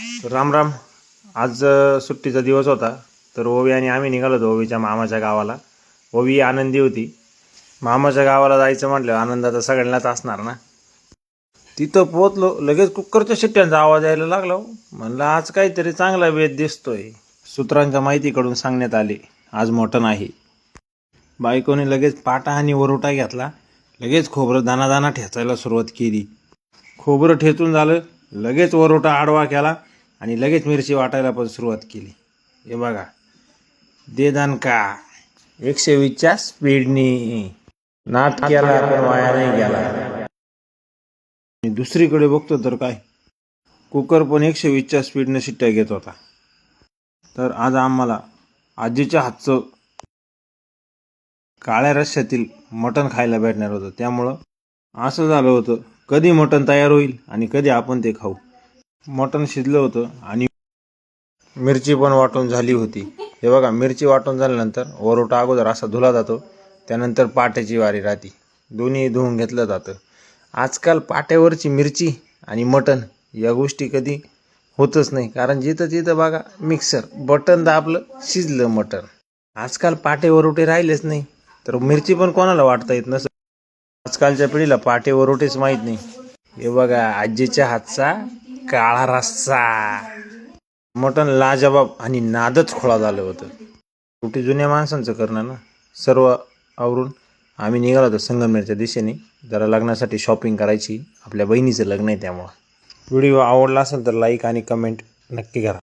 राम राम। आज सुट्टीचा दिवस होता, तर ओवी आणि आम्ही निघालो होतो ओवीच्या मामाच्या गावाला. ओवी आनंदी होती. मामाच्या गावाला जायचं म्हटलं आनंदाचा सगळ्यांनाच असणार ना. तिथं पोहोचलो, लगेच कुकरच्या शिट्ट्यांचा आवाज यायला लागला. म्हणलं आज काहीतरी चांगला बेत दिसतोय. सूत्रांच्या माहितीकडून सांगण्यात आले आज मटण आहे. बायकोने लगेच पाटा आणि वरोटा घेतला. लगेच खोबरं दाना ठेचायला सुरुवात केली. खोबरं ठेचून झालं, लगेच वरोटा आडवा केला आणि लगेच मिरची वाटायला पण सुरुवात केली. हे बघा, दे दणका 120च्या स्पीडनी. नाट केला पण वाया नाही गेला. दुसरीकडे बघतो तर काय, कुकर पण 120च्या स्पीडने शिट्ट्या घेत होता. तर आज आम्हाला आजीच्या हातचं काळ्या रश्श्यातील मटण खायला भेटणार होतं. त्यामुळं असं झालं होतं, कधी मटण तयार होईल आणि कधी आपण ते खाऊ. मटण शिजलं होतं आणि मिरची पण वाटून झाली होती. हे बघा, मिरची वाटून झाल्यानंतर वरोटा अगोदर असा धुला जातो, त्यानंतर पाट्याची वारी राहते. दोन्ही धुवून घेतलं जातं. आजकाल पाट्यावरची मिरची आणि मटण या गोष्टी कधी होतच नाही, कारण जिथं तिथं बघा मिक्सर, बटन दाबलं शिजलं मटण. आजकाल पाटे वरोटे राहिलेच नाही, तर मिरची पण कोणाला वाटता येत नसतं. आजकालच्या पिढीला पाटे वरोटेच माहीत नाही. हे बघा, आजीच्या हातचा काळा रस्सा. मटण लाजबाब आणि नादच खोळा झालं होतं. कुठे जुन्या माणसांचं करणं ना. सर्व आवरून आम्ही निघालो होतो संगमनेरच्या दिशेने. जरा लग्नासाठी शॉपिंग करायची, आपल्या बहिणीचं लग्न आहे त्यामुळं. व्हिडिओ आवडला असेल तर लाईक आणि कमेंट नक्की करा.